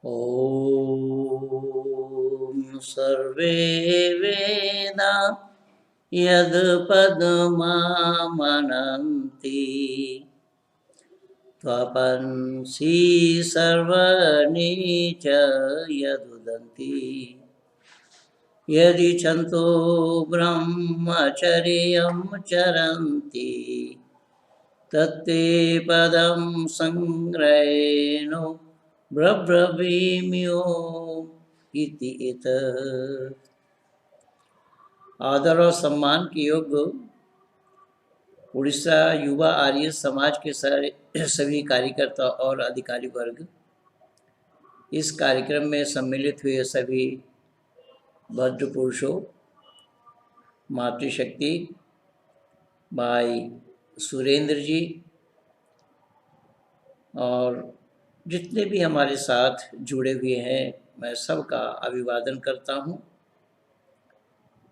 ॐ सर्वे वेदा यद्पदमामनन्ति त्वपंसि सर्वाणि च यदुदन्ति यदिच्छन्तो ब्रह्मचर्यं चरन्ति तत्ते पदं संग्रहेण ब्रवीम्यो इति इत। आदर और सम्मान के योग्य उड़ीसा युवा आर्य समाज के सभी कार्यकर्ता और अधिकारी वर्ग, इस कार्यक्रम में सम्मिलित हुए सभी भद्र पुरुषों, मातृशक्ति, भाई सुरेंद्र जी और जितने भी हमारे साथ जुड़े हुए हैं, मैं सबका अभिवादन करता हूँ।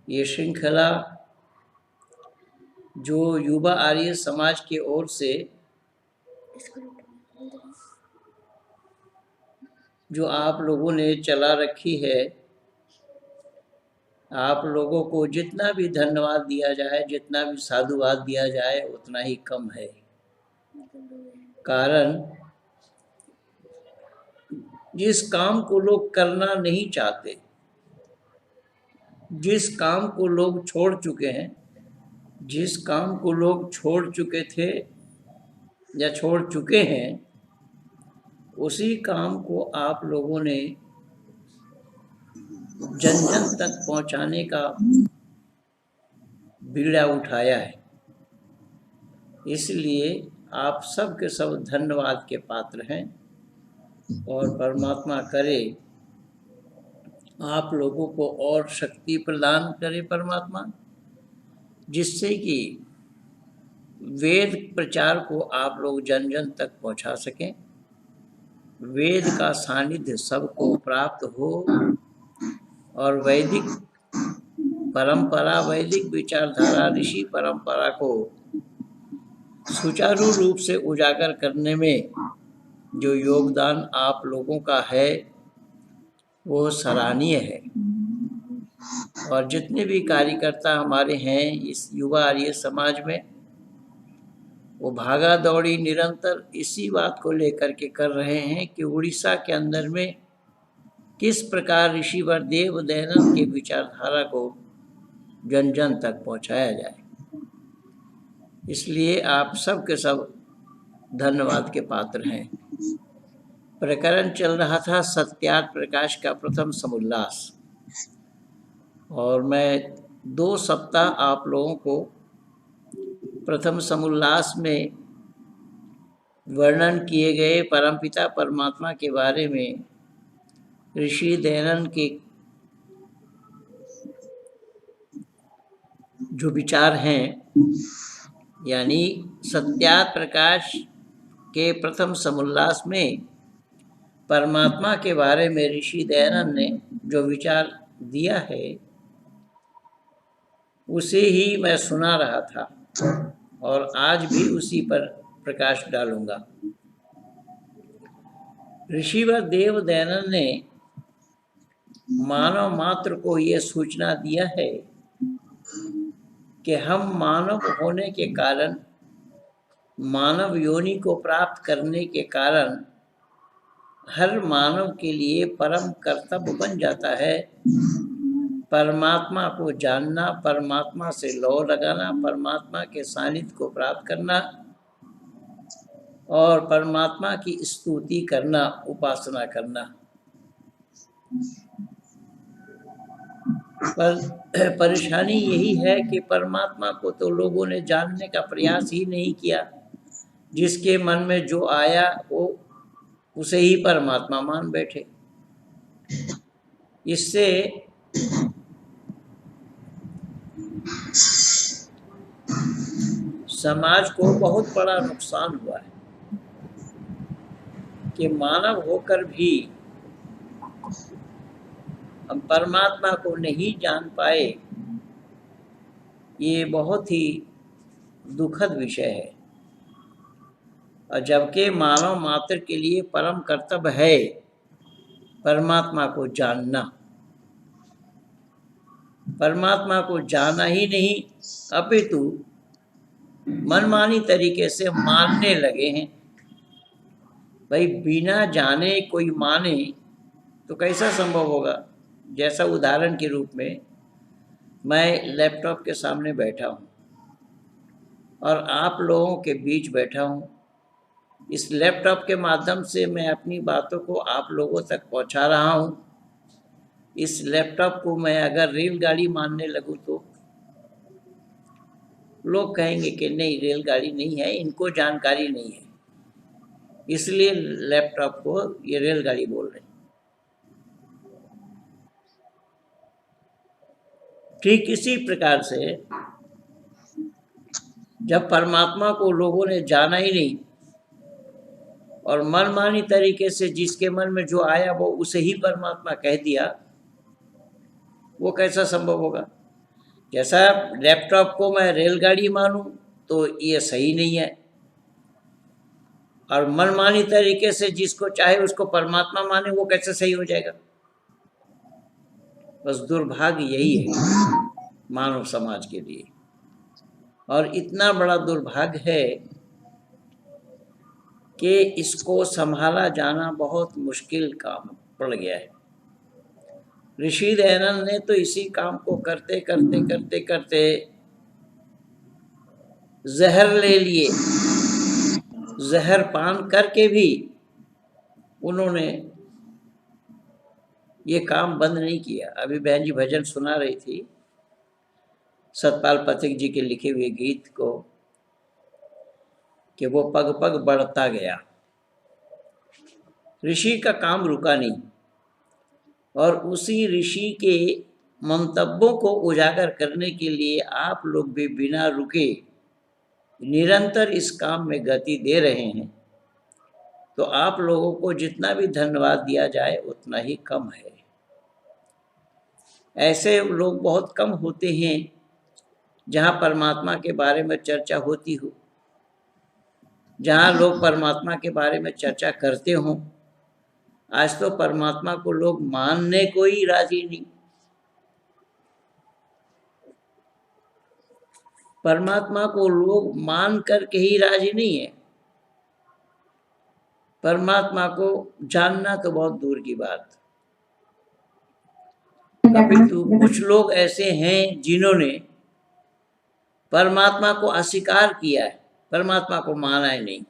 ये श्रृंखला जो युवा आर्य समाज की ओर से जो आप लोगों ने चला रखी है, आप लोगों को जितना भी धन्यवाद दिया जाए, जितना भी साधुवाद दिया जाए, उतना ही कम है। कारण जिस काम को लोग करना नहीं चाहते, जिस काम को लोग छोड़ चुके हैं, जिस काम को लोग छोड़ चुके थे या छोड़ चुके हैं, उसी काम को आप लोगों ने जन जन तक पहुंचाने का बीड़ा उठाया है। इसलिए आप सब के सब धन्यवाद के पात्र हैं और परमात्मा करे आप लोगों को और शक्ति प्रदान करे परमात्मा, जिससे कि वेद प्रचार को आप लोग जन जन तक पहुंचा सकें, वेद का सानिध्य सबको प्राप्त हो और वैदिक परंपरा, वैदिक विचारधारा, ऋषि परंपरा को सुचारू रूप से उजागर करने में जो योगदान आप लोगों का है वो सराहनीय है। और जितने भी कार्यकर्ता हमारे हैं इस युवा आर्य समाज में, वो भागा दौड़ी निरंतर इसी बात को लेकर के कर रहे हैं कि उड़ीसा के अंदर में किस प्रकार ऋषिवर देव दयानंद के विचारधारा को जन जन तक पहुंचाया जाए। इसलिए आप सब के सब धन्यवाद के पात्र हैं। प्रकरण चल रहा था सत्यार्थ प्रकाश का प्रथम समुल्लास, और मैं 2 सप्ताह आप लोगों को प्रथम समुल्लास में वर्णन किए गए परमपिता परमात्मा के बारे में ऋषि दयानंद के जो विचार हैं, यानी सत्यार्थ प्रकाश के प्रथम समुल्लास में परमात्मा के बारे में ऋषि दयानंद ने जो विचार दिया है उसे ही मैं सुना रहा था और आज भी उसी पर प्रकाश डालूंगा। ऋषिवर देव दयानंद ने मानव मात्र को यह सूचना दिया है कि हम मानव होने के कारण, मानव योनि को प्राप्त करने के कारण हर मानव के लिए परम कर्तव्य बन जाता है परमात्मा को जानना, परमात्मा से लौ लगाना, परमात्मा के सानिध्य को प्राप्त करना और परमात्मा की स्तुति करना, उपासना करना। पर परेशानी यही है कि परमात्मा को तो लोगों ने जानने का प्रयास ही नहीं किया। जिसके मन में जो आया वो उसे ही परमात्मा मान बैठे। इससे समाज को बहुत बड़ा नुकसान हुआ है कि मानव होकर भी हम परमात्मा को नहीं जान पाए। ये बहुत ही दुखद विषय है। और जबकि मानव मात्र के लिए परम कर्तव्य है परमात्मा को जानना। परमात्मा को जाना ही नहीं अपितु मनमानी तरीके से मानने लगे हैं। भाई बिना जाने कोई माने तो कैसा संभव होगा। जैसा उदाहरण के रूप में मैं लैपटॉप के सामने बैठा हूँ और आप लोगों के बीच बैठा हूँ। इस लैपटॉप के माध्यम से मैं अपनी बातों को आप लोगों तक पहुँचा रहा हूँ। इस लैपटॉप को मैं अगर रेलगाड़ी मानने लगूँ तो लोग कहेंगे कि नहीं, रेलगाड़ी नहीं है, इनको जानकारी नहीं है, इसलिए लैपटॉप को ये रेलगाड़ी बोल रहे हैं। ठीक इसी प्रकार से जब परमात्मा को लोगों ने जाना ही नहीं और मनमानी तरीके से जिसके मन में जो आया वो उसे ही परमात्मा कह दिया, वो कैसा संभव होगा। जैसा लैपटॉप को मैं रेलगाड़ी मानूं तो ये सही नहीं है, और मनमानी तरीके से जिसको चाहे उसको परमात्मा माने वो कैसे सही हो जाएगा। बस दुर्भाग्य यही है मानव समाज के लिए, और इतना बड़ा दुर्भाग्य है कि इसको संभाला जाना बहुत मुश्किल काम पड़ गया है। ऋषि दयानंद ने तो इसी काम को करते करते करते करते जहर ले लिए। जहर पान करके भी उन्होंने ये काम बंद नहीं किया। अभी बहन जी भजन सुना रही थी सतपाल पथिक जी के लिखे हुए गीत को कि वो पग पग बढ़ता गया। ऋषि का काम रुका नहीं, और उसी ऋषि के मंतव्यों को उजागर करने के लिए आप लोग भी बिना रुके निरंतर इस काम में गति दे रहे हैं। तो आप लोगों को जितना भी धन्यवाद दिया जाए उतना ही कम है। ऐसे लोग बहुत कम होते हैं जहाँ परमात्मा के बारे में चर्चा होती हो, जहाँ लोग परमात्मा के बारे में चर्चा करते हों। आज तो परमात्मा को लोग मानने को ही राजी नहीं। परमात्मा को लोग मान करके ही राजी नहीं है। परमात्मा को जानना तो बहुत दूर की बात। अपितु कुछ लोग ऐसे हैं जिन्होंने परमात्मा को अस्वीकार किया है, परमात्मा को माना ही नहीं।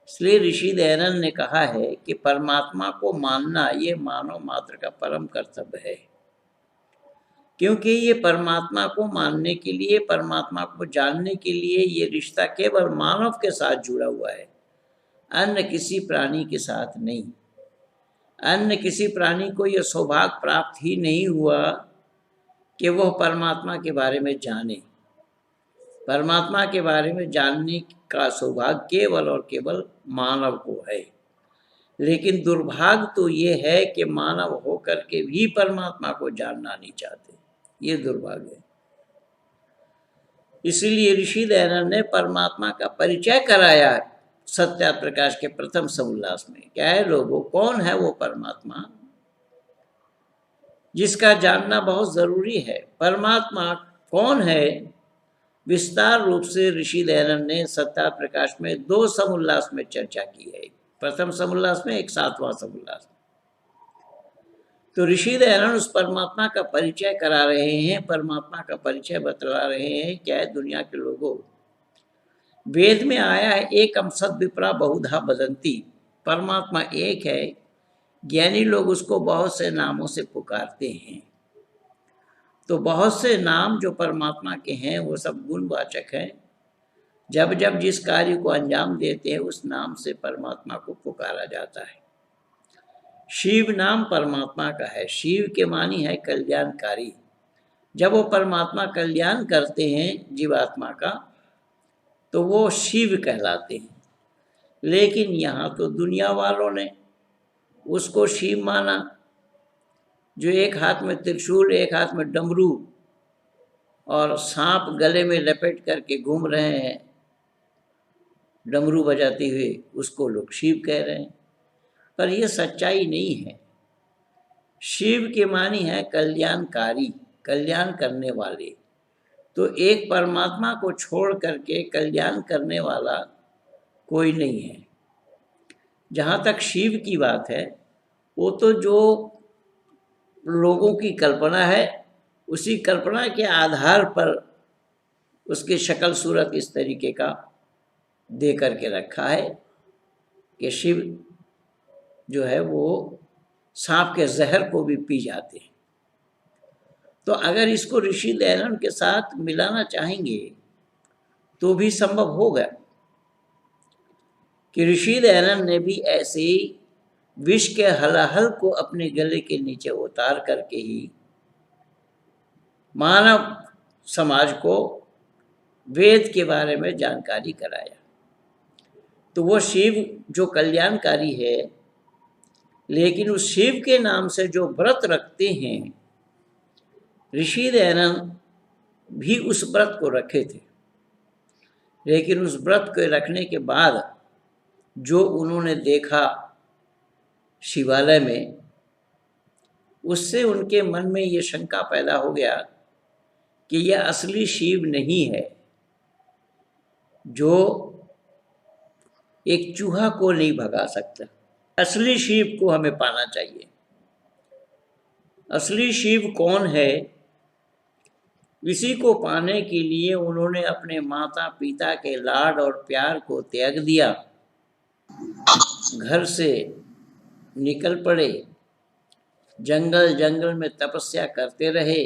इसलिए ऋषि दयानंद ने कहा है कि परमात्मा को मानना ये मानव मात्र का परम कर्तव्य है, क्योंकि ये परमात्मा को मानने के लिए, परमात्मा को जानने के लिए ये रिश्ता केवल मानव के साथ जुड़ा हुआ है, अन्य किसी प्राणी के साथ नहीं। अन्य किसी प्राणी को यह सौभाग्य प्राप्त ही नहीं हुआ कि वह परमात्मा के बारे में जाने। परमात्मा के बारे में जानने का सौभाग्य केवल और केवल मानव को है। लेकिन दुर्भाग्य तो ये है कि मानव होकर के भी परमात्मा को जानना नहीं चाहते। ये दुर्भाग्य है। इसीलिए ऋषि दयानंद ने परमात्मा का परिचय कराया है सत्या प्रकाश के प्रथम समुल्लास में। क्या है लोगों, कौन है वो परमात्मा जिसका जानना बहुत जरूरी है। परमात्मा कौन है, विस्तार रूप से ऋषि दयानंद ने सत्या प्रकाश में 2 समुल्लास में चर्चा की है। प्रथम समुल्लास में, एक 7वां समुल्लास में। तो ऋषि दयानंद उस परमात्मा का परिचय करा रहे हैं, परमात्मा का परिचय बतला रहे हैं। क्या है दुनिया के लोगों, वेद में आया है एकम सद विप्रा बहुधा बदंती। परमात्मा एक है, ज्ञानी लोग उसको बहुत से नामों से पुकारते हैं। तो बहुत से नाम जो परमात्मा के हैं वो सब गुणवाचक हैं। जब जब जिस कार्य को अंजाम देते हैं उस नाम से परमात्मा को पुकारा जाता है। शिव नाम परमात्मा का है। शिव के मानी है कल्याणकारी। जब वो परमात्मा कल्याण करते हैं जीवात्मा का तो वो शिव कहलाते हैं। लेकिन यहाँ तो दुनिया वालों ने उसको शिव माना, जो एक हाथ में त्रिशूल, एक हाथ में डमरू और सांप गले में लपेट करके घूम रहे हैं डमरू बजाते हुए, उसको लोग शिव कह रहे हैं। पर यह सच्चाई नहीं है। शिव के मानी है कल्याणकारी, कल्याण करने वाले। तो एक परमात्मा को छोड़ करके कल्याण करने वाला कोई नहीं है। जहाँ तक शिव की बात है, वो तो जो लोगों की कल्पना है, उसी कल्पना के आधार पर उसकी शक्ल सूरत इस तरीके का दे करके रखा है कि शिव जो है वो सांप के जहर को भी पी जाते हैं। तो अगर इसको ऋषि दयानंद के साथ मिलाना चाहेंगे तो भी संभव होगा कि ऋषि दयानंद ने भी ऐसे ही विष के हलाहल को अपने गले के नीचे उतार करके ही मानव समाज को वेद के बारे में जानकारी कराया। तो वो शिव जो कल्याणकारी है, लेकिन उस शिव के नाम से जो व्रत रखते हैं, ऋषि दयानंद भी उस व्रत को रखे थे। लेकिन उस व्रत को रखने के बाद जो उन्होंने देखा शिवालय में, उससे उनके मन में ये शंका पैदा हो गया कि यह असली शिव नहीं है जो एक चूहा को नहीं भगा सकता। असली शिव को हमें पाना चाहिए। असली शिव कौन है, इसी को पाने के लिए उन्होंने अपने माता पिता के लाड और प्यार को त्याग दिया, घर से निकल पड़े, जंगल जंगल में तपस्या करते रहे।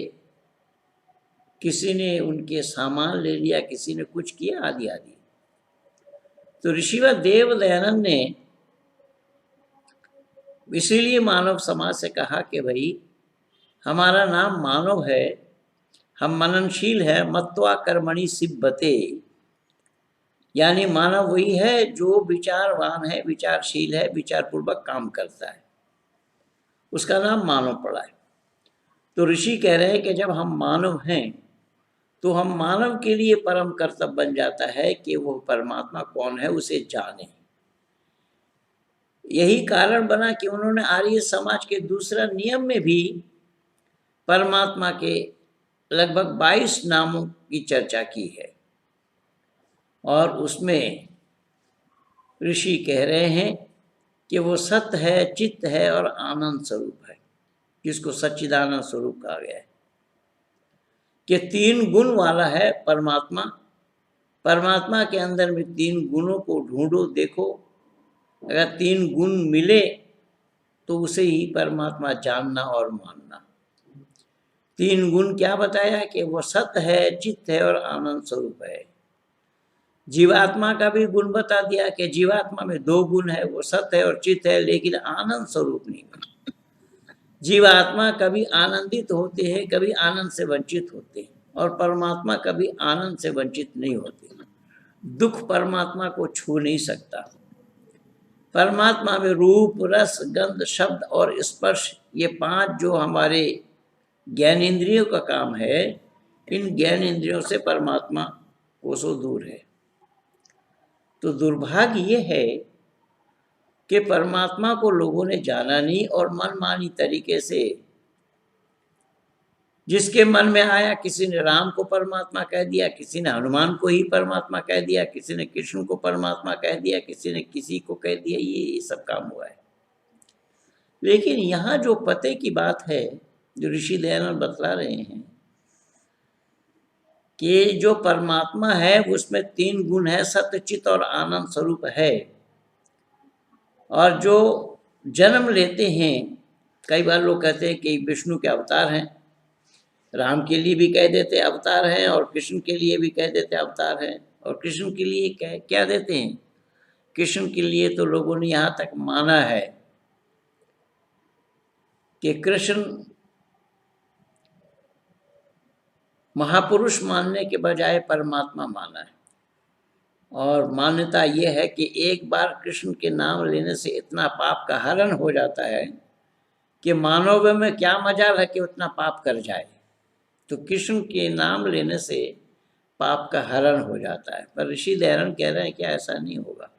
किसी ने उनके सामान ले लिया, किसी ने कुछ किया, आदि आदि। तो ऋषिवर देव दयानंद ने इसीलिए मानव समाज से कहा कि भाई हमारा नाम मानव है, हम मननशील है, मत्वा कर्मणि सिद्धते। यानी मानव वही है जो विचारवान है, विचारशील है, विचारपूर्वक काम करता है, उसका नाम मानव पड़ा है। तो ऋषि कह रहे हैं कि जब हम मानव हैं तो हम मानव के लिए परम कर्तव्य बन जाता है कि वो परमात्मा कौन है उसे जाने। यही कारण बना कि उन्होंने आर्य समाज के दूसरा नियम में भी परमात्मा के लगभग 22 नामों की चर्चा की है, और उसमें ऋषि कह रहे हैं कि वो सत्य है, चित्त है और आनंद स्वरूप है, जिसको सच्चिदानंद स्वरूप कहा गया है। कि 3 गुण वाला है परमात्मा। परमात्मा के अंदर में 3 गुणों को ढूंढो, देखो, अगर 3 गुण मिले तो उसे ही परमात्मा जानना और मानना। 3 गुण क्या बताया कि वो सत्य है, चित्त है और आनंद स्वरूप है। जीवात्मा का भी गुण बता दिया कि जीवात्मा में 2 गुण है, वो सत्य है और चित्त है, लेकिन आनंद स्वरूप नहीं है। जीवात्मा कभी आनंदित होते हैं, कभी आनंद से वंचित होते हैं, और परमात्मा कभी आनंद से वंचित नहीं होते। दुख परमात्मा को छू नहीं सकता। परमात्मा में रूप, रस, गंध, शब्द और स्पर्श, ये 5 जो हमारे ज्ञानेंद्रियों का काम है, इन ज्ञानेंद्रियों से परमात्मा कोसों दूर है। तो दुर्भाग्य ये है कि परमात्मा को लोगों ने जाना नहीं, और मनमानी तरीके से जिसके मन में आया, किसी ने राम को परमात्मा कह दिया, किसी ने हनुमान को ही परमात्मा कह दिया, किसी ने कृष्ण को परमात्मा कह दिया, किसी ने किसी को कह दिया, ये सब काम हुआ है। लेकिन यहाँ जो पते की बात है, जो ऋषि दयानंद बतला रहे हैं कि जो परमात्मा है उसमें 3 गुण है, सत्य, चित्त और आनंद स्वरूप है। और जो जन्म लेते हैं, कई बार लोग कहते हैं कि विष्णु के अवतार हैं, राम के लिए भी कह देते अवतार हैं, और कृष्ण के लिए भी कह देते अवतार हैं। और कृष्ण के लिए क्या देते हैं? कृष्ण के लिए तो लोगों ने यहाँ तक माना है कि कृष्ण महापुरुष मानने के बजाय परमात्मा माना है। और मान्यता ये है कि एक बार कृष्ण के नाम लेने से इतना पाप का हरण हो जाता है कि मानव में क्या मजाल है कि उतना पाप कर जाए। तो कृष्ण के नाम लेने से पाप का हरण हो जाता है। पर ऋषि दयानंद कह रहे हैं कि ऐसा नहीं होगा।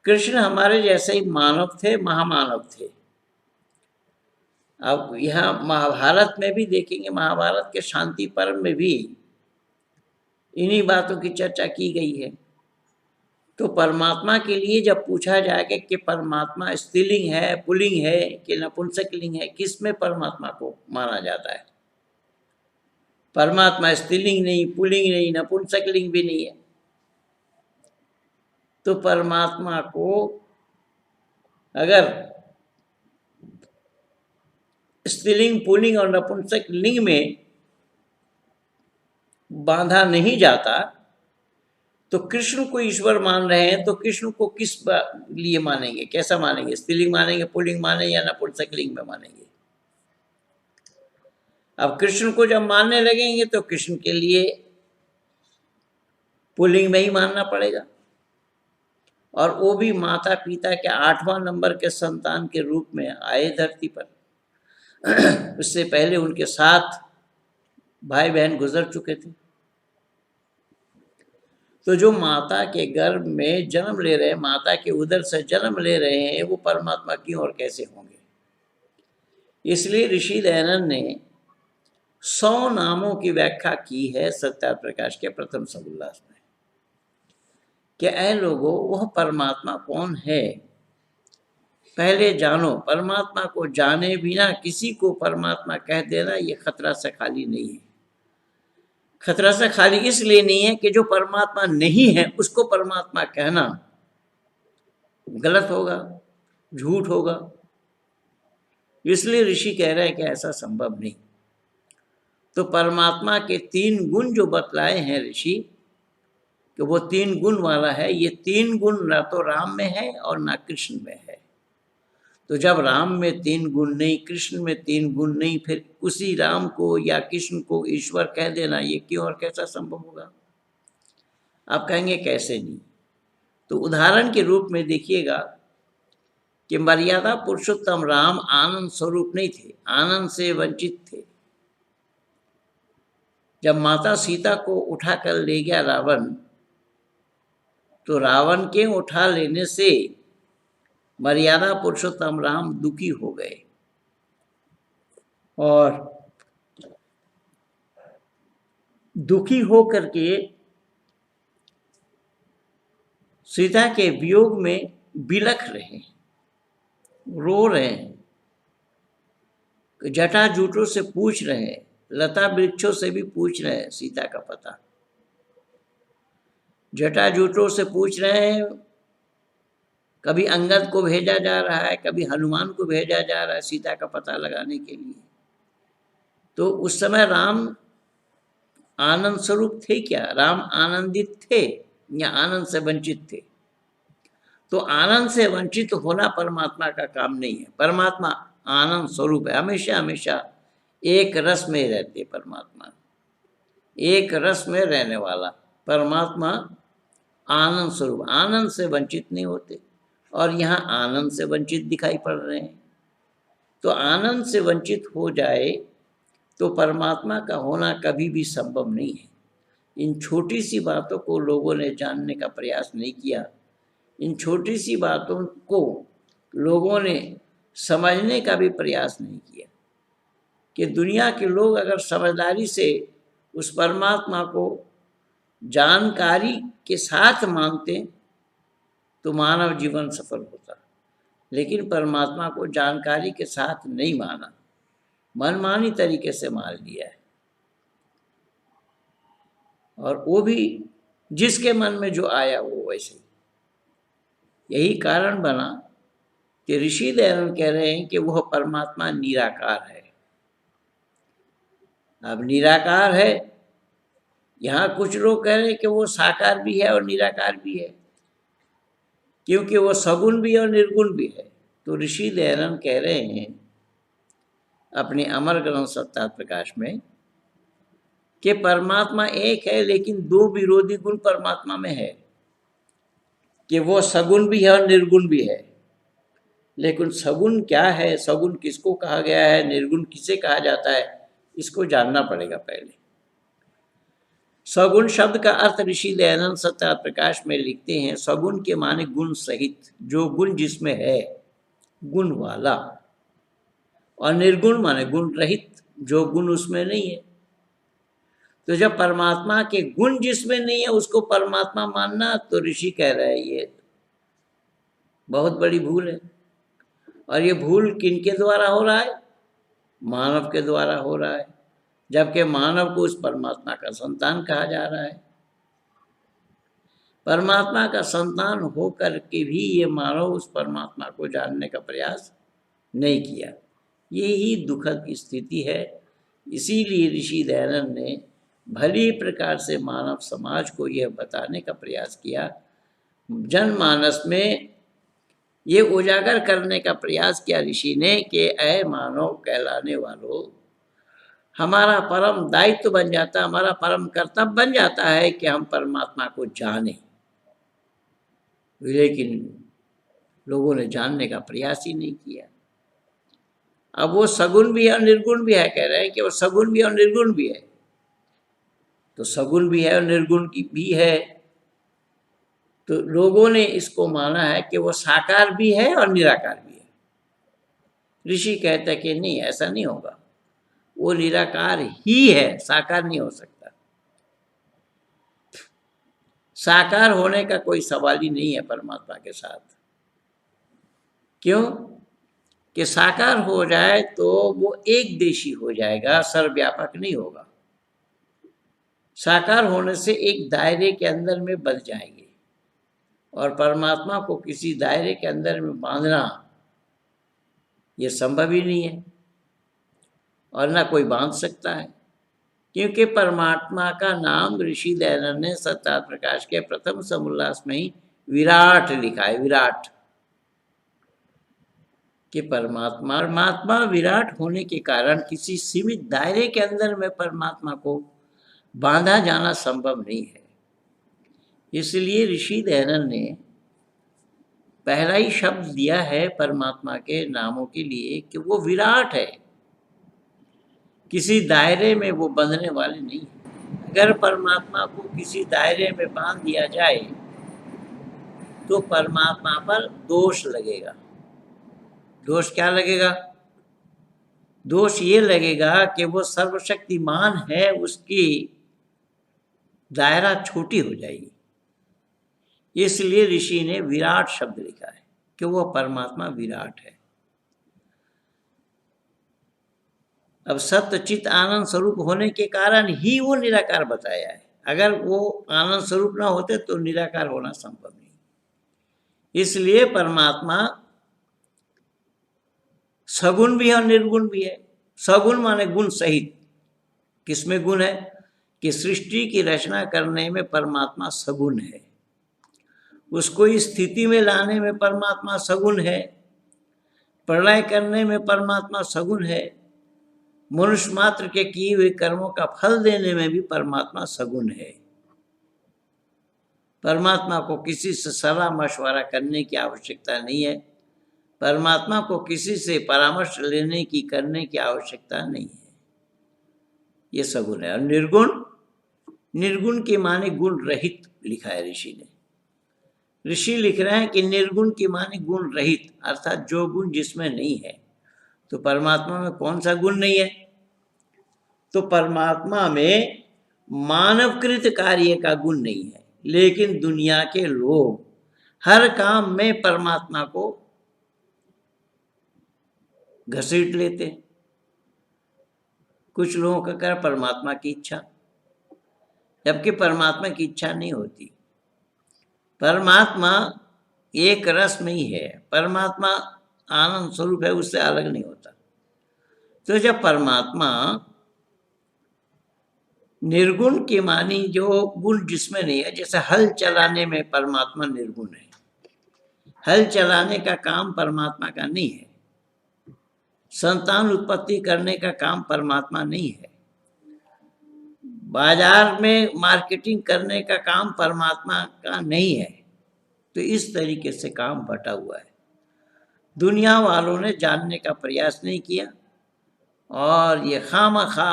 कृष्ण हमारे जैसे ही मानव थे, महामानव थे। अब यहाँ महाभारत में भी देखेंगे, महाभारत के शांति पर्व में भी इन्हीं बातों की चर्चा की गई है। तो परमात्मा के लिए जब पूछा जाएगा कि परमात्मा स्त्रीलिंग है, पुल्लिंग है कि नपुंसकलिंग है, किस में परमात्मा को माना जाता है? परमात्मा स्त्रीलिंग नहीं, पुल्लिंग नहीं, नपुंसकलिंग भी नहीं है। तो परमात्मा को अगर स्त्रीलिंग, पुल्लिंग और नपुंसकलिंग में बांधा नहीं जाता, तो कृष्ण को ईश्वर मान रहे हैं, तो कृष्ण को किस लिए मानेंगे, कैसा मानेंगे? स्त्रीलिंग मानेंगे, पुल्लिंग मानेंगे या नपुंसकलिंग में मानेंगे? अब कृष्ण को जब मानने लगेंगे तो कृष्ण के लिए पुल्लिंग में ही मानना पड़ेगा, और वो भी माता पिता के 8वां नंबर के संतान के रूप में आए धरती पर। उससे पहले उनके 7 भाई बहन गुजर चुके थे। तो जो माता के गर्भ में जन्म ले रहे हैं, माता के उदर से जन्म ले रहे हैं, वो परमात्मा क्यों और कैसे होंगे? इसलिए ऋषि दयानंद ने 100 नामों की व्याख्या की है सत्यार्थ प्रकाश के प्रथम सबुल्लास में, कि ऐ लोगों, वह परमात्मा कौन है पहले जानो। परमात्मा को जाने बिना किसी को परमात्मा कह देना ये खतरा से खाली नहीं है। खतरा से खाली इसलिए नहीं है कि जो परमात्मा नहीं है उसको परमात्मा कहना गलत होगा, झूठ होगा। इसलिए ऋषि कह रहे हैं कि ऐसा संभव नहीं। तो परमात्मा के 3 गुण जो बतलाए हैं ऋषि, कि वो 3 गुण वाला है, ये 3 गुण ना तो राम में है और ना कृष्ण में है। तो जब राम में 3 गुण नहीं, कृष्ण में 3 गुण नहीं, फिर उसी राम को या कृष्ण को ईश्वर कह देना ये क्यों और कैसा संभव होगा? आप कहेंगे कैसे नहीं? तो उदाहरण के रूप में देखिएगा कि मर्यादा पुरुषोत्तम राम आनंद स्वरूप नहीं थे, आनंद से वंचित थे। जब माता सीता को उठाकर ले गया रावण, तो रावण के उठा लेने से मर्यादा पुरुषोत्तम राम दुखी हो गए और दुखी हो करके सीता के वियोग में बिलख रहे, रो रहे हैं, जटा जूटों से पूछ रहे हैं, लता वृक्षों से भी पूछ रहे हैं सीता का पता। जटा जूटों से पूछ रहे हैं, कभी अंगद को भेजा जा रहा है, कभी हनुमान को भेजा जा रहा है सीता का पता लगाने के लिए। तो उस समय राम आनंद स्वरूप थे क्या? राम आनंदित थे या आनंद से वंचित थे? तो आनंद से वंचित होना परमात्मा का काम नहीं है। परमात्मा आनंद स्वरूप है, हमेशा हमेशा एक रस में रहते। परमात्मा एक रस में रहने वाला परमात्मा आनंद स्वरूप, आनंद से वंचित नहीं होते, और यहाँ आनंद से वंचित दिखाई पड़ रहे हैं। तो आनंद से वंचित हो जाए तो परमात्मा का होना कभी भी संभव नहीं है। इन छोटी सी बातों को लोगों ने जानने का प्रयास नहीं किया। इन छोटी सी बातों को लोगों ने समझने का भी प्रयास नहीं किया कि दुनिया के लोग अगर समझदारी से उस परमात्मा को जानकारी के साथ मानते तो मानव जीवन सफल होता। लेकिन परमात्मा को जानकारी के साथ नहीं माना, मनमानी तरीके से मान लिया है, और वो भी जिसके मन में जो आया वो वैसे। यही कारण बना कि ऋषि दयानंद कह रहे हैं कि वह परमात्मा निराकार है। अब निराकार है, यहाँ कुछ लोग कह रहे हैं कि वो साकार भी है और निराकार भी है, क्योंकि वो सगुण भी है और निर्गुण भी है। तो ऋषि दयानंद कह रहे हैं अपने अमर ग्रंथ सत्यार्थ प्रकाश में कि परमात्मा एक है, लेकिन 2 विरोधी गुण परमात्मा में है, कि वो सगुण भी है और निर्गुण भी है। लेकिन सगुण क्या है, सगुण किसको कहा गया है, निर्गुण किसे कहा जाता है, इसको जानना पड़ेगा पहले। सगुण शब्द का अर्थ ऋषि दयानंद सत्यार्थ प्रकाश में लिखते हैं, सगुण के माने गुण सहित, जो गुण जिसमें है, गुण वाला। और निर्गुण माने गुण रहित, जो गुण उसमें नहीं है। तो जब परमात्मा के गुण जिसमें नहीं है उसको परमात्मा मानना, तो ऋषि कह रहे हैं ये बहुत बड़ी भूल है। और ये भूल किनके द्वारा हो रहा है? मानव के द्वारा हो रहा है, जबकि मानव को उस परमात्मा का संतान कहा जा रहा है। परमात्मा का संतान होकर के भी ये मानव उस परमात्मा को जानने का प्रयास नहीं किया। ये ही दुखद स्थिति है। इसीलिए ऋषि दयानंद ने भली प्रकार से मानव समाज को यह बताने का प्रयास किया, जनमानस में ये उजागर करने का प्रयास किया ऋषि ने कि ऐ मानव कहलाने वालों, हमारा परम दायित्व बन जाता, हमारा परम कर्तव्य बन जाता है कि हम परमात्मा को जानें। लेकिन लोगों ने जानने का प्रयास ही नहीं किया। अब वो सगुण भी है और निर्गुण भी है, कह रहे हैं कि वो सगुण भी और निर्गुण भी है। तो सगुण भी है और निर्गुण की भी है, तो लोगों ने इसको माना है कि वो साकार भी है और निराकार भी है। ऋषि कहता है कि नहीं, ऐसा नहीं होगा, वो निराकार ही है, साकार नहीं हो सकता। साकार होने का कोई सवाल ही नहीं है परमात्मा के साथ। क्यों? कि साकार हो जाए तो वो एक देशी हो जाएगा, सर्वव्यापक नहीं होगा। साकार होने से एक दायरे के अंदर में बंध जाएंगे, और परमात्मा को किसी दायरे के अंदर में बांधना ये संभव ही नहीं है, और ना कोई बांध सकता है। क्योंकि परमात्मा का नाम ऋषि दयानंद ने सत्यार्थ प्रकाश के प्रथम समोल्लास में ही विराट लिखा है। विराट कि परमात्मा विराट होने के कारण किसी सीमित दायरे के अंदर में परमात्मा को बांधा जाना संभव नहीं है। इसलिए ऋषि दयानंद ने पहला ही शब्द दिया है परमात्मा के नामों के लिए कि वो विराट है, किसी दायरे में वो बंधने वाले नहीं है। अगर परमात्मा को किसी दायरे में बांध दिया जाए तो परमात्मा पर दोष लगेगा। दोष क्या लगेगा? दोष ये लगेगा कि वो सर्वशक्तिमान है, उसकी दायरा छोटी हो जाएगी। इसलिए ऋषि ने विराट शब्द लिखा है कि वो परमात्मा विराट है। अब सत्य चित आनंद स्वरूप होने के कारण ही वो निराकार बताया है। अगर वो आनंद स्वरूप ना होते तो निराकार होना संभव नहीं। इसलिए परमात्मा सगुण भी है और निर्गुण भी है। सगुण माने गुण सहित। किसमें गुण है? कि सृष्टि की रचना करने में परमात्मा सगुण है, उसको इस स्थिति में लाने में परमात्मा सगुण है, प्रलय करने में परमात्मा सगुण है, मनुष्य मात्र के किए हुए कर्मों का फल देने में भी परमात्मा सगुण है। परमात्मा को किसी से सलाह मशवरा करने की आवश्यकता नहीं है, परमात्मा को किसी से परामर्श लेने की करने की आवश्यकता नहीं है। ये सगुण है। और निर्गुण, निर्गुण के माने गुण रहित लिखा है ऋषि ने। ऋषि लिख रहे हैं कि निर्गुण के माने गुण रहित, अर्थात जो गुण जिसमें नहीं है। तो परमात्मा में कौन सा गुण नहीं है? तो परमात्मा में मानवकृत कार्य का गुण नहीं है, लेकिन दुनिया के लोग हर काम में परमात्मा को घसीट लेते हैं। कुछ लोगों का कर परमात्मा की इच्छा, जबकि परमात्मा की इच्छा नहीं होती। परमात्मा एक रस में ही है, परमात्मा आनंद स्वरूप है, उससे अलग नहीं होता। तो जब परमात्मा निर्गुण के मानी जो गुण जिसमें नहीं है, जैसे हल चलाने में परमात्मा निर्गुण है, हल चलाने का काम परमात्मा का नहीं है, संतान उत्पत्ति करने का काम परमात्मा नहीं है, बाजार में मार्केटिंग करने का काम परमात्मा का नहीं है। तो इस तरीके से काम बटा हुआ है। दुनिया वालों ने जानने का प्रयास नहीं किया, और ये खामखा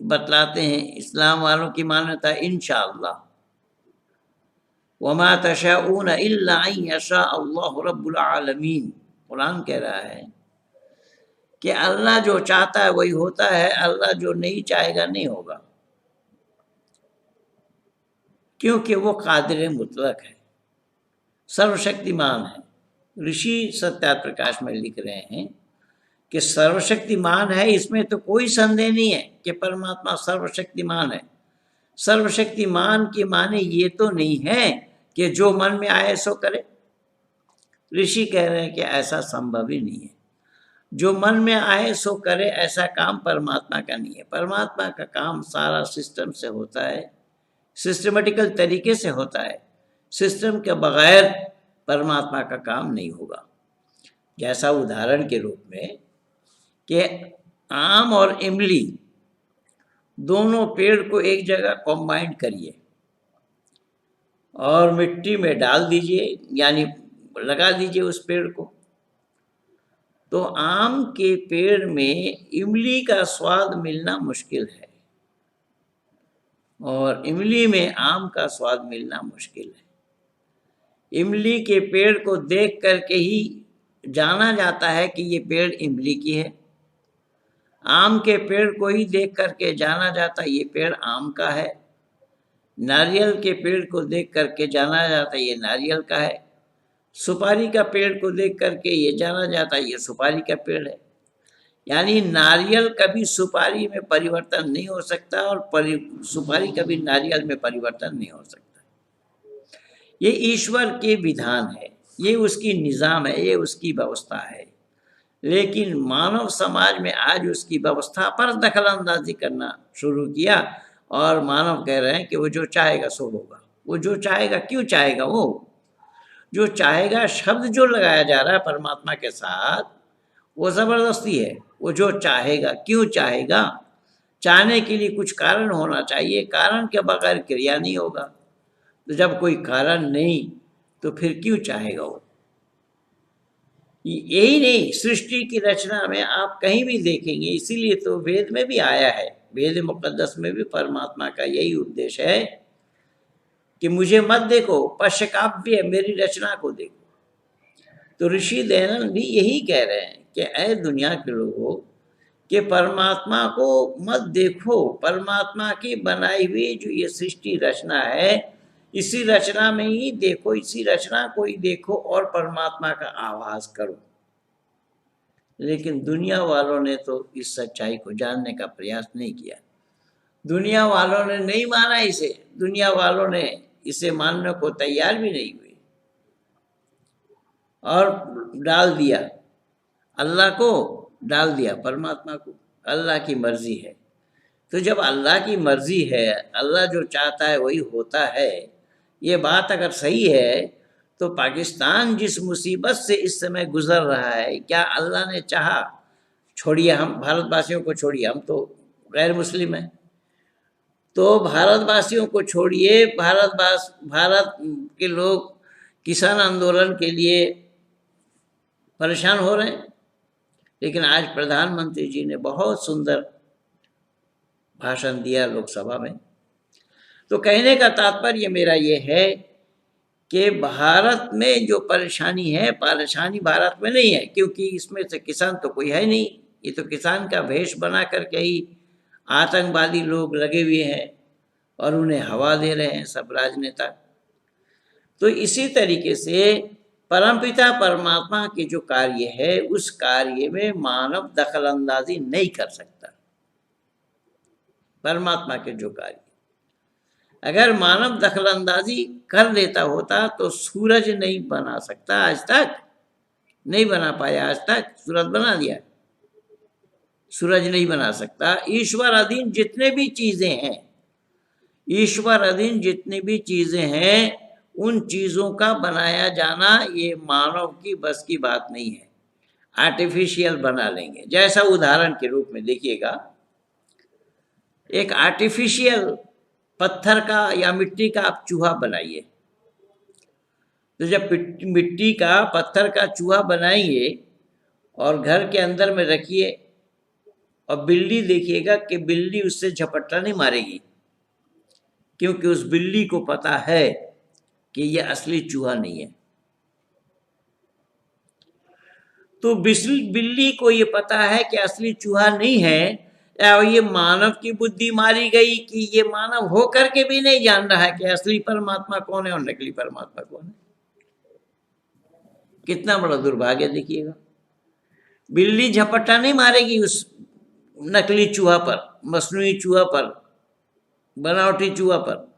बतलाते हैं इस्लाम वालों की मान्यता इंशाअल्लाह, वमा तशाऊन इल्ला अन यशा अल्लाहु रब्बुल आलमीन। कुरान कह रहा है कि अल्लाह जो चाहता है वही होता है, अल्लाह जो नहीं चाहेगा नहीं होगा, क्योंकि वो कादिर मुतलक है, सर्वशक्तिमान है। ऋषि सत्या प्रकाश में लिख रहे हैं कि सर्वशक्तिमान है, इसमें तो कोई संदेह नहीं है कि परमात्मा सर्वशक्तिमान है। सर्वशक्तिमान के माने ये तो नहीं है कि जो मन में आए सो करे। ऋषि कह रहे हैं कि ऐसा संभव ही नहीं है। जो मन में आए सो करे ऐसा काम परमात्मा का नहीं है। परमात्मा का काम सारा सिस्टम से होता है, सिस्टमेटिकल तरीके से होता है। सिस्टम के बगैर परमात्मा का काम नहीं होगा। जैसा उदाहरण के रूप में कि आम और इमली दोनों पेड़ को एक जगह कंबाइंड करिए और मिट्टी में डाल दीजिए, यानी लगा दीजिए उस पेड़ को, तो आम के पेड़ में इमली का स्वाद मिलना मुश्किल है और इमली में आम का स्वाद मिलना मुश्किल है। इमली के पेड़ को देख करके ही जाना जाता है कि ये पेड़ इमली की है। आम के पेड़ को ही देख करके जाना जाता है ये पेड़ आम का है। नारियल के पेड़ को देख करके जाना जाता है ये नारियल का है। सुपारी का पेड़ को देख करके ये जाना जाता है ये सुपारी का पेड़ है। यानी नारियल कभी सुपारी में परिवर्तन नहीं हो सकता और सुपारी कभी नारियल में परिवर्तन नहीं हो सकता। ये ईश्वर के विधान है, ये उसकी निज़ाम है, ये उसकी व्यवस्था है। लेकिन मानव समाज में आज उसकी व्यवस्था पर दखल अंदाजी करना शुरू किया और मानव कह रहे हैं कि वो जो चाहेगा सो होगा। वो जो चाहेगा क्यों चाहेगा? वो जो चाहेगा शब्द जो लगाया जा रहा है परमात्मा के साथ वो ज़बरदस्ती है। वो जो चाहेगा क्यों चाहेगा? चाहने के लिए कुछ कारण होना चाहिए, कारण के बगैर क्रिया नहीं होगा। तो जब कोई कारण नहीं तो फिर क्यों चाहेगा वो? यही नहीं, सृष्टि की रचना में आप कहीं भी देखेंगे, इसीलिए तो वेद में भी आया है, वेद मुकद्दस में भी परमात्मा का यही उपदेश है कि मुझे मत देखो, पश्य काव्य मेरी रचना को देखो। तो ऋषि दयानंद भी यही कह रहे हैं कि ऐ दुनिया के लोगों कि परमात्मा को मत देखो, परमात्मा की बनाई हुई जो ये सृष्टि रचना है इसी रचना में ही देखो, इसी रचना को ही देखो और परमात्मा का आभास करो। लेकिन दुनिया वालों ने तो इस सच्चाई को जानने का प्रयास नहीं किया। दुनिया वालों ने नहीं माना इसे, दुनिया वालों ने इसे मानने को तैयार भी नहीं हुए और डाल दिया अल्लाह को, डाल दिया परमात्मा को। अल्लाह की मर्जी है। तो जब अल्लाह की मर्जी है, अल्लाह जो चाहता है वही होता है, ये बात अगर सही है तो पाकिस्तान जिस मुसीबत से इस समय गुजर रहा है, क्या अल्लाह ने चाहा? छोड़िए, हम भारतवासियों को छोड़िए, हम तो गैर मुस्लिम हैं, तो भारतवासियों को छोड़िए, भारत के लोग किसान आंदोलन के लिए परेशान हो रहे हैं। लेकिन आज प्रधानमंत्री जी ने बहुत सुंदर भाषण दिया लोकसभा में। तो कहने का तात्पर्य मेरा ये है कि भारत में जो परेशानी है, परेशानी भारत में नहीं है, क्योंकि इसमें से किसान तो कोई है नहीं। ये तो किसान का भेष बना करके ही आतंकवादी लोग लगे हुए हैं और उन्हें हवा दे रहे हैं सब राजनेता। तो इसी तरीके से परमपिता परमात्मा के जो कार्य है उस कार्य में मानव दखल अंदाजी नहीं कर सकता। परमात्मा के जो कार्य, अगर मानव दखल अंदाजी कर लेता होता तो सूरज नहीं बना सकता, आज तक नहीं बना पाया। आज तक सूरज बना दिया, सूरज नहीं बना सकता। ईश्वर अधीन जितने भी चीजें हैं, ईश्वर अधीन जितनी भी चीजें हैं, उन चीजों का बनाया जाना ये मानव की बस की बात नहीं है। आर्टिफिशियल बना लेंगे। जैसा उदाहरण के रूप में देखिएगा, एक आर्टिफिशियल पत्थर का या मिट्टी का आप चूहा बनाइए। तो जब मिट्टी का पत्थर का चूहा बनाएंगे और घर के अंदर में रखिए और बिल्ली देखिएगा कि बिल्ली उससे झपट्टा नहीं मारेगी, क्योंकि उस बिल्ली को पता है कि यह असली चूहा नहीं है। तो बिल्ली को ये पता है कि असली चूहा नहीं है, और ये मानव की बुद्धि मारी गई कि ये मानव हो करके भी नहीं जान रहा है कि असली परमात्मा कौन है और नकली परमात्मा कौन है। कितना बड़ा दुर्भाग्य देखिएगा। बिल्ली झपट्टा नहीं मारेगी उस नकली चूहा पर, मसनूई चूहा पर, बनावटी चूहा पर।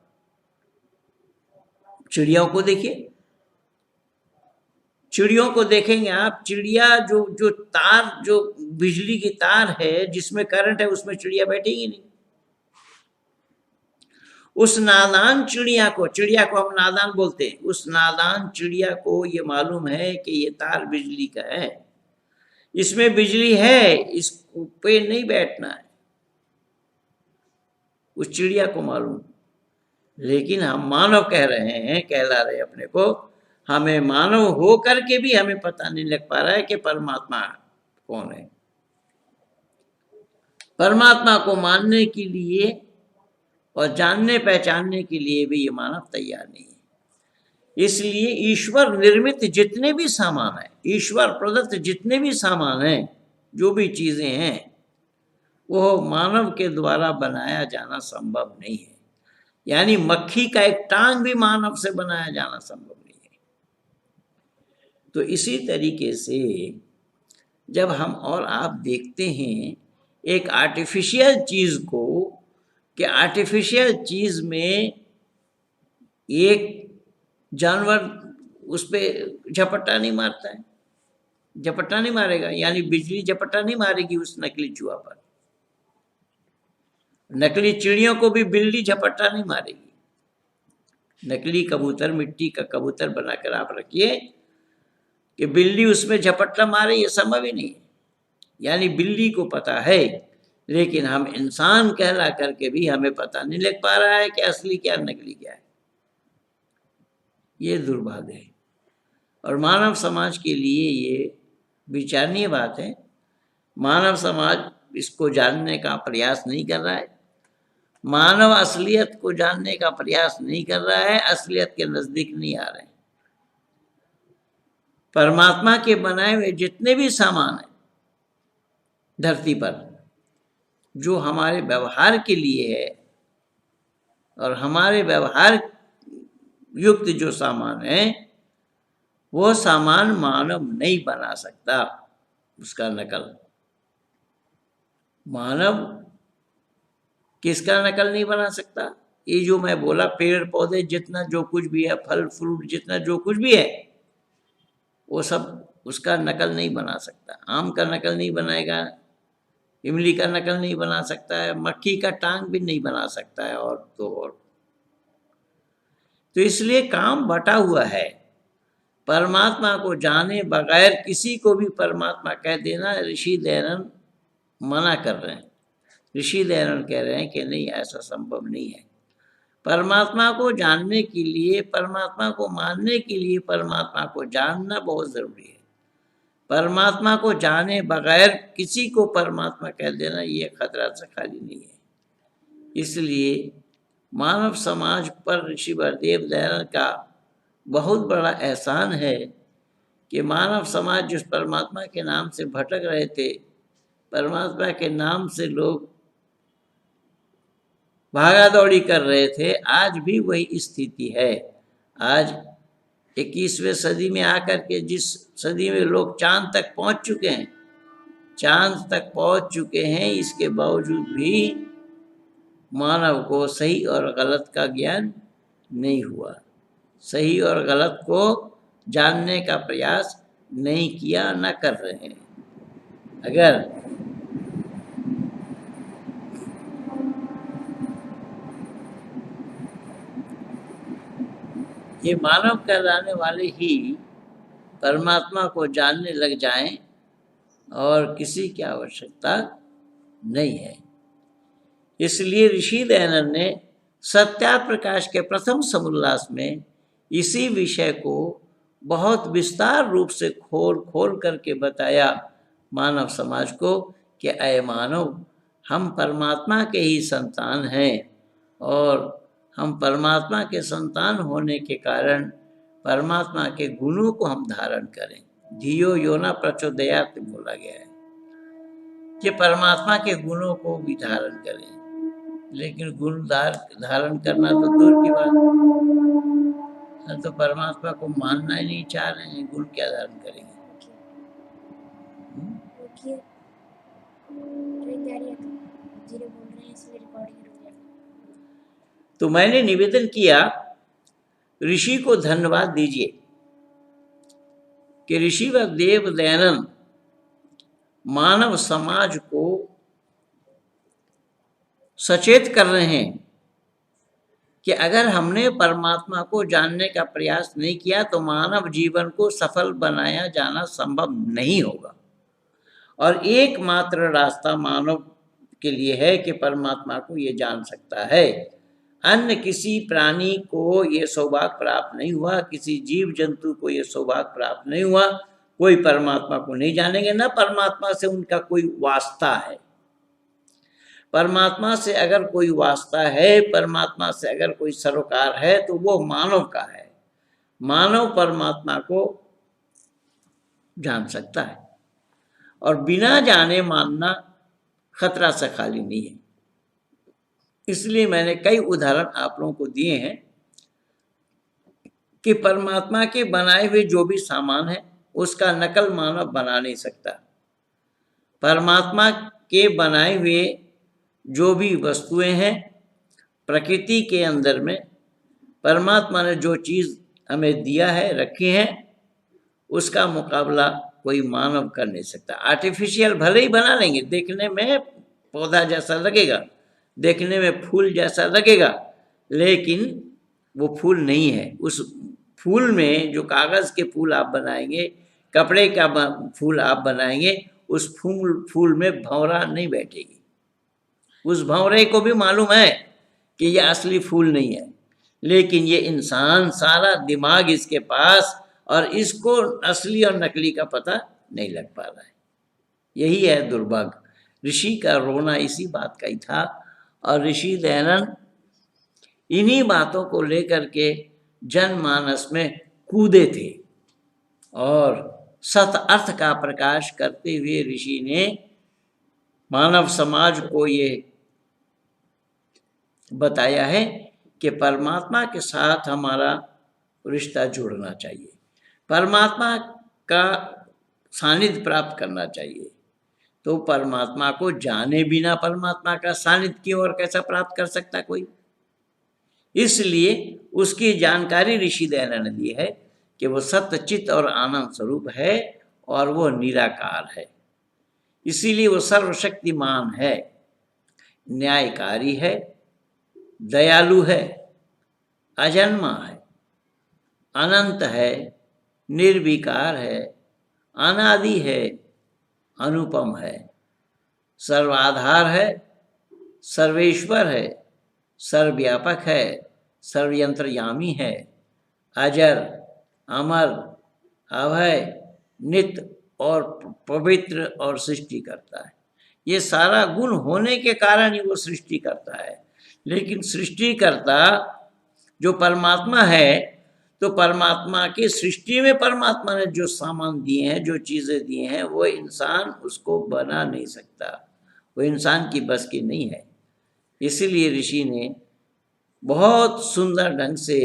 चिड़ियों को देखिए, चिड़ियों को देखेंगे आप, चिड़िया जो जो तार, जो बिजली की तार है जिसमें करंट है, उसमें चिड़िया बैठेगी नहीं। उस नादान चिड़िया को हम नादान बोलते हैं, उस नादान चिड़िया को ये मालूम है कि ये तार बिजली का है, इसमें बिजली है, इस पे नहीं बैठना है, उस चिड़िया को मालूम। लेकिन हम मानव कह रहे हैं, कहला रहे अपने को, हमें मानव हो करके भी हमें पता नहीं लग पा रहा है कि परमात्मा कौन है। परमात्मा को मानने के लिए और जानने पहचानने के लिए भी ये मानव तैयार नहीं है। इसलिए ईश्वर निर्मित जितने भी सामान हैं, ईश्वर प्रदत्त जितने भी सामान हैं, जो भी चीजें हैं, वो मानव के द्वारा बनाया जाना संभव नहीं है। यानी मक्खी का एक टांग भी मानव से बनाया जाना संभव नहीं है। तो इसी तरीके से जब हम और आप देखते हैं एक आर्टिफिशियल चीज को, कि आर्टिफिशियल चीज में एक जानवर उस पर झपट्टा नहीं मारता है, झपट्टा नहीं मारेगा, यानी बिजली झपट्टा नहीं मारेगी उस नकली चूहा पर। नकली चिड़ियों को भी बिल्ली झपट्टा नहीं मारेगी। नकली कबूतर, मिट्टी का कबूतर बनाकर आप रखिए कि बिल्ली उसमें झपट्टा मारे, ये संभव ही नहीं है। यानी बिल्ली को पता है, लेकिन हम इंसान कहला करके भी हमें पता नहीं लग पा रहा है कि असली क्या नकली क्या है। ये दुर्भाग्य है और मानव समाज के लिए ये विचारणीय बात है। मानव समाज इसको जानने का प्रयास नहीं कर रहा है, मानव असलियत को जानने का प्रयास नहीं कर रहा है, असलियत के नजदीक नहीं आ रहे हैं। परमात्मा के बनाए हुए जितने भी सामान हैं धरती पर, जो हमारे व्यवहार के लिए है और हमारे व्यवहार युक्त जो सामान है, वो सामान मानव नहीं बना सकता उसका नकल। मानव किसका नकल नहीं बना सकता? ये जो मैं बोला, पेड़ पौधे जितना जो कुछ भी है, फल फ्रूट जितना जो कुछ भी है, वो सब उसका नकल नहीं बना सकता। आम का नकल नहीं बनाएगा, इमली का नकल नहीं बना सकता है, मक्खी का टांग भी नहीं बना सकता है, और तो इसलिए काम बटा हुआ है। परमात्मा को जाने बगैर किसी को भी परमात्मा कह देना ऋषि दयानंद मना कर रहे हैं। ऋषि दयानंद कह रहे हैं कि नहीं, ऐसा संभव नहीं है। परमात्मा को जानने के लिए, परमात्मा को मानने के लिए परमात्मा को जानना बहुत जरूरी है। परमात्मा को जाने बगैर किसी को परमात्मा कह देना ये खतरा से खाली नहीं है। इसलिए मानव समाज पर ऋषि वरदेव दयानंद का बहुत बड़ा एहसान है कि मानव समाज जिस परमात्मा के नाम से भटक रहे थे, परमात्मा के नाम से लोग भागा दौड़ी कर रहे थे, आज भी वही स्थिति है। आज 21वीं सदी में आकर के, जिस सदी में लोग चांद तक पहुंच चुके हैं, चांद तक पहुंच चुके हैं, इसके बावजूद भी मानव को सही और गलत का ज्ञान नहीं हुआ, सही और गलत को जानने का प्रयास नहीं किया, न कर रहे हैं। अगर ये मानव कहलाने वाले ही परमात्मा को जानने लग जाएं और किसी की आवश्यकता नहीं है। इसलिए ऋषि दयानंद ने सत्याप्रकाश के प्रथम समोल्लास में इसी विषय को बहुत विस्तार रूप से खोल करके बताया मानव समाज को कि अय मानव, हम परमात्मा के ही संतान हैं और हम परमात्मा के संतान होने के कारण परमात्मा के गुणों को हम धारण करें। धियो यो न प्रचोदयात् बोला गया है कि परमात्मा के गुणों को भी धारण करें, लेकिन गुण धारण करना तो दूर की बात, हम तो परमात्मा को मानना ही नहीं चाह रहे हैं, गुण क्या धारण करेंगे। तो मैंने निवेदन किया, ऋषि को धन्यवाद दीजिए कि ऋषि व देव दयानंद मानव समाज को सचेत कर रहे हैं कि अगर हमने परमात्मा को जानने का प्रयास नहीं किया तो मानव जीवन को सफल बनाया जाना संभव नहीं होगा, और एकमात्र रास्ता मानव के लिए है कि परमात्मा को ये जान सकता है। अन्य किसी प्राणी को ये सौभाग्य प्राप्त नहीं हुआ, किसी जीव जंतु को ये सौभाग्य प्राप्त नहीं हुआ, कोई परमात्मा को नहीं जानेंगे, न परमात्मा से उनका कोई वास्ता है। परमात्मा से अगर कोई वास्ता है, परमात्मा से अगर कोई सरोकार है तो वो मानव का है। मानव परमात्मा को जान सकता है और बिना जाने मानना खतरा से खाली नहीं है। इसलिए मैंने कई उदाहरण आप लोगों को दिए हैं कि परमात्मा के बनाए हुए जो भी सामान है उसका नकल मानव बना नहीं सकता। परमात्मा के बनाए हुए जो भी वस्तुएं हैं प्रकृति के अंदर में, परमात्मा ने जो चीज़ हमें दिया है, रखी है, उसका मुकाबला कोई मानव कर नहीं सकता। आर्टिफिशियल भले ही बना लेंगे, देखने में पौधा जैसा लगेगा, देखने में फूल जैसा लगेगा, लेकिन वो फूल नहीं है। उस फूल में जो कागज़ के फूल आप बनाएंगे, कपड़े का फूल आप बनाएंगे, उस फूल में भंवरा नहीं बैठेगी। उस भंवरे को भी मालूम है कि ये असली फूल नहीं है, लेकिन ये इंसान, सारा दिमाग इसके पास, और इसको असली और नकली का पता नहीं लग पा रहा है। यही है दुर्भाग्य। ऋषि का रोना इसी बात का ही था, और ऋषि दयानंद इन्हीं बातों को लेकर के जनमानस में कूदे थे, और सत अर्थ का प्रकाश करते हुए ऋषि ने मानव समाज को ये बताया है कि परमात्मा के साथ हमारा रिश्ता जुड़ना चाहिए, परमात्मा का सानिध्य प्राप्त करना चाहिए। तो परमात्मा को जाने बिना परमात्मा का सानिध्य क्यों और कैसा प्राप्त कर सकता कोई? इसलिए उसकी जानकारी ऋषि दयानंद ने दी है कि वो सत्य, चित्त और आनंद स्वरूप है, और वो निराकार है। इसीलिए वो सर्वशक्तिमान है, न्यायकारी है, दयालु है, अजन्मा है, अनंत है, निर्विकार है, अनादि है, अनुपम है, सर्वाधार है, सर्वेश्वर है, सर्वव्यापक है, सर्वयंत्रयामी है, अजर, अमर, अभय, नित्य और पवित्र और सृष्टि करता है। ये सारा गुण होने के कारण ही वो सृष्टि करता है। लेकिन सृष्टिकर्ता जो परमात्मा है, तो परमात्मा की सृष्टि में परमात्मा ने जो सामान दिए हैं, जो चीज़ें दिए हैं, वो इंसान उसको बना नहीं सकता, वो इंसान की बस की नहीं है। इसीलिए ऋषि ने बहुत सुंदर ढंग से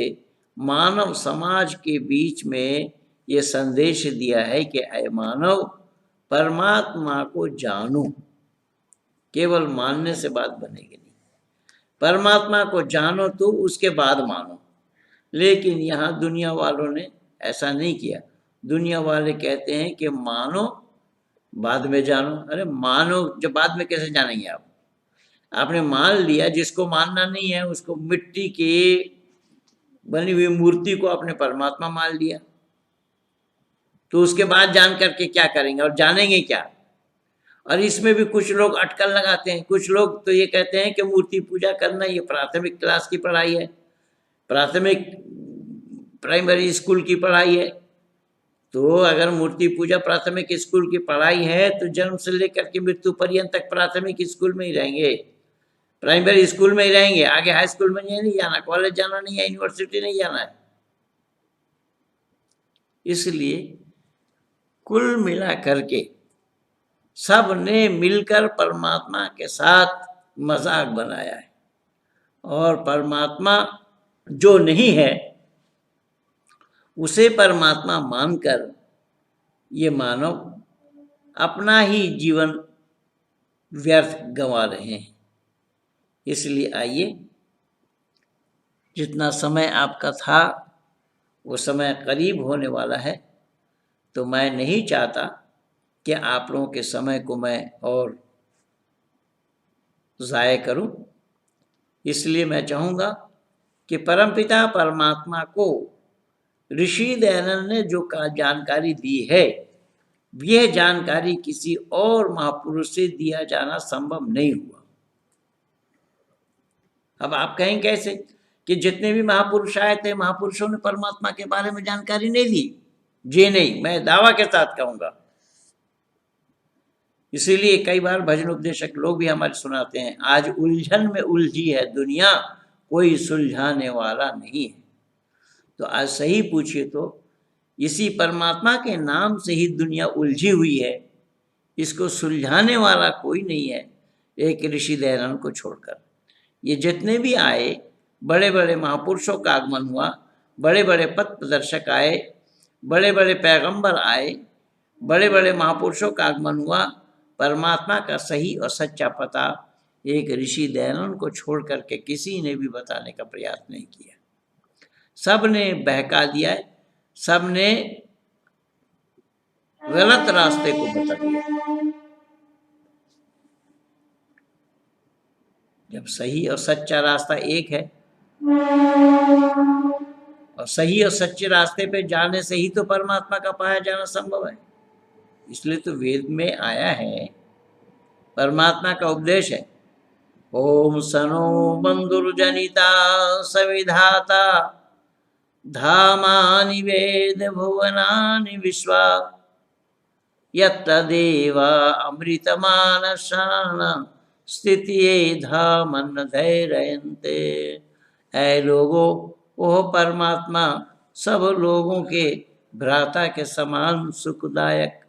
मानव समाज के बीच में ये संदेश दिया है कि अय मानव, परमात्मा को जानो। केवल मानने से बात बनेगी नहीं, परमात्मा को जानो तो उसके बाद मानो। लेकिन यहाँ दुनिया वालों ने ऐसा नहीं किया। दुनिया वाले कहते हैं कि मानो बाद में जानो। अरे मानो जब बाद में कैसे जानेंगे आप? आपने मान लिया, जिसको मानना नहीं है उसको, मिट्टी की बनी हुई मूर्ति को आपने परमात्मा मान लिया, तो उसके बाद जान करके क्या करेंगे और जानेंगे क्या? और इसमें भी कुछ लोग अटकल लगाते हैं। कुछ लोग तो ये कहते हैं कि मूर्ति पूजा करना ये प्राथमिक क्लास की पढ़ाई है, प्राथमिक प्राइमरी स्कूल की पढ़ाई है, तो अगर मूर्ति पूजा प्राथमिक स्कूल की पढ़ाई है तो जन्म से लेकर के मृत्यु पर्यंत तक प्राथमिक स्कूल में ही रहेंगे, प्राइमरी स्कूल में ही रहेंगे, आगे हाई स्कूल में नहीं जाना, कॉलेज जाना नहीं है, यूनिवर्सिटी नहीं जाना है। इसलिए कुल मिला करके सब ने मिलकर परमात्मा के साथ मजाक बनाया है, और परमात्मा जो नहीं है उसे परमात्मा मानकर ये मानव अपना ही जीवन व्यर्थ गंवा रहे हैं। इसलिए आइए, जितना समय आपका था वो समय करीब होने वाला है, तो मैं नहीं चाहता कि आप लोगों के समय को मैं और ज़ाय करूं। इसलिए मैं चाहूँगा कि परमपिता परमात्मा को ऋषि दयानंद ने जो जानकारी दी है, यह जानकारी किसी और महापुरुष से दिया जाना संभव नहीं हुआ। अब आप कहें कैसे कि जितने भी महापुरुष आए थे, महापुरुषों ने परमात्मा के बारे में जानकारी नहीं दी? जी नहीं, मैं दावा के साथ कहूंगा। इसीलिए कई बार भजन उपदेशक लोग भी हमारे सुनाते हैं, आज उलझन में उलझी है दुनिया, कोई सुलझाने वाला नहीं है। तो आज सही पूछिए तो इसी परमात्मा के नाम से ही दुनिया उलझी हुई है, इसको सुलझाने वाला कोई नहीं है एक ऋषि दयानंद को छोड़कर। ये जितने भी आए, बड़े बड़े महापुरुषों का आगमन हुआ, बड़े बड़े पथ प्रदर्शक आए, बड़े बड़े पैगंबर आए, बड़े बड़े महापुरुषों का आगमन हुआ, परमात्मा का सही और सच्चा पता एक ऋषि दयानंद को छोड़ करके किसी ने भी बताने का प्रयास नहीं किया। सब ने बहका दिया है, सब ने गलत रास्ते को बता दिया। जब सही और सच्चा रास्ता एक है, और सही और सच्चे रास्ते पे जाने से ही तो परमात्मा का पाया जाना संभव है। इसलिए तो वेद में आया है, परमात्मा का उपदेश है, ओम सनो बंधुर्जनिता सविधाता धामानि वेद भुवनानि विश्वा यत्तदेवा अमृतमानसाना स्थितिये धामन धैर्यन्ते। ऐ लोगों, ओह परमात्मा सब लोगों के भ्राता के समान सुखदायक,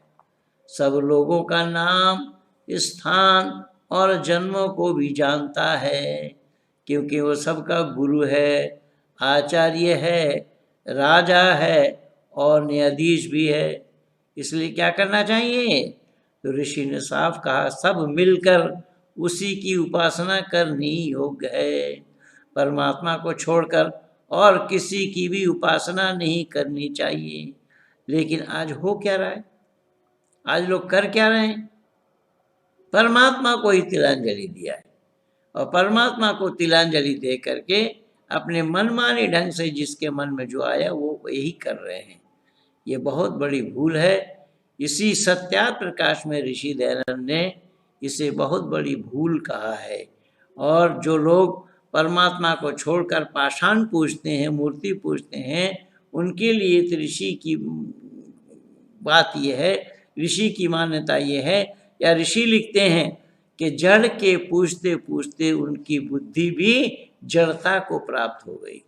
सब लोगों का नाम, स्थान और जन्मों को भी जानता है, क्योंकि वो सबका गुरु है, आचार्य है, राजा है और न्यायाधीश भी है। इसलिए क्या करना चाहिए? तो ऋषि ने साफ कहा, सब मिलकर उसी की उपासना करनी योग्य है। परमात्मा को छोड़कर और किसी की भी उपासना नहीं करनी चाहिए। लेकिन आज हो क्या रहा है? आज लोग कर क्या रहे हैं? परमात्मा को ही तिलांजलि दिया है, और परमात्मा को तिलांजलि दे करके अपने मनमाने ढंग से जिसके मन में जो आया वो यही कर रहे हैं। ये बहुत बड़ी भूल है। इसी सत्यार्थ प्रकाश में ऋषि दयानंद ने इसे बहुत बड़ी भूल कहा है। और जो लोग परमात्मा को छोड़कर पाषाण पूजते हैं, मूर्ति पूजते हैं, उनके लिए तो ऋषि की बात यह है, ऋषि की मान्यता ये है, या ऋषि लिखते हैं कि जड़ के पूजते पूजते उनकी बुद्धि भी जड़ता को प्राप्त हो गई।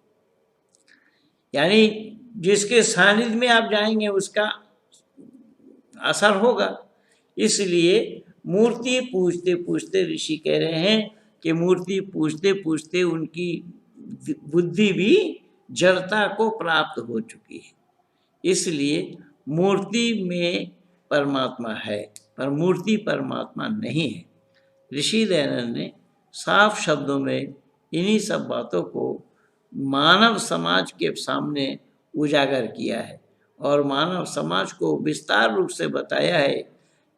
यानी जिसके सानिध्य में आप जाएंगे उसका असर होगा। इसलिए मूर्ति पूजते पूजते ऋषि कह रहे हैं कि मूर्ति पूजते पूजते उनकी बुद्धि भी जड़ता को प्राप्त हो चुकी है। इसलिए मूर्ति में परमात्मा है, पर मूर्ति परमात्मा नहीं है। ऋषि दयानंद ने साफ शब्दों में इन्हीं सब बातों को मानव समाज के सामने उजागर किया है, और मानव समाज को विस्तार रूप से बताया है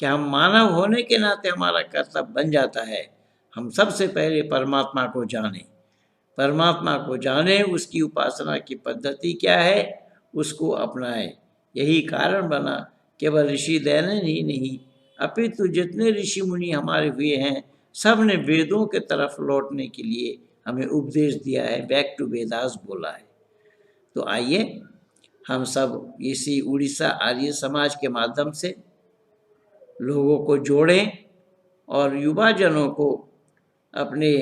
कि हम मानव होने के नाते हमारा कर्तव्य बन जाता है, हम सबसे पहले परमात्मा को जानें, परमात्मा को जानें, उसकी उपासना की पद्धति क्या है उसको अपनाएं। यही कारण बना केवल ऋषि दयानंद ही नहीं, अपितु जितने ऋषि मुनि हमारे हुए हैं, सब ने वेदों के तरफ लौटने के लिए हमें उपदेश दिया है, बैक टू वेदास बोला है। तो आइए हम सब इसी उड़ीसा आर्य समाज के माध्यम से लोगों को जोड़ें और युवा जनों को अपने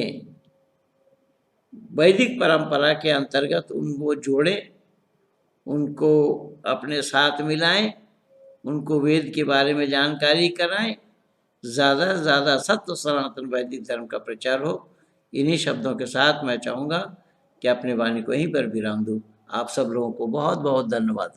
वैदिक परंपरा के अंतर्गत उनको जोड़ें, उनको अपने साथ मिलाएं, उनको वेद के बारे में जानकारी कराएं, ज़्यादा से ज़्यादा सत्य सनातन वैदिक धर्म का प्रचार हो। इन्हीं शब्दों के साथ मैं चाहूँगा कि अपनी वाणी को यहीं पर विराम दूँ। आप सब लोगों को बहुत बहुत धन्यवाद।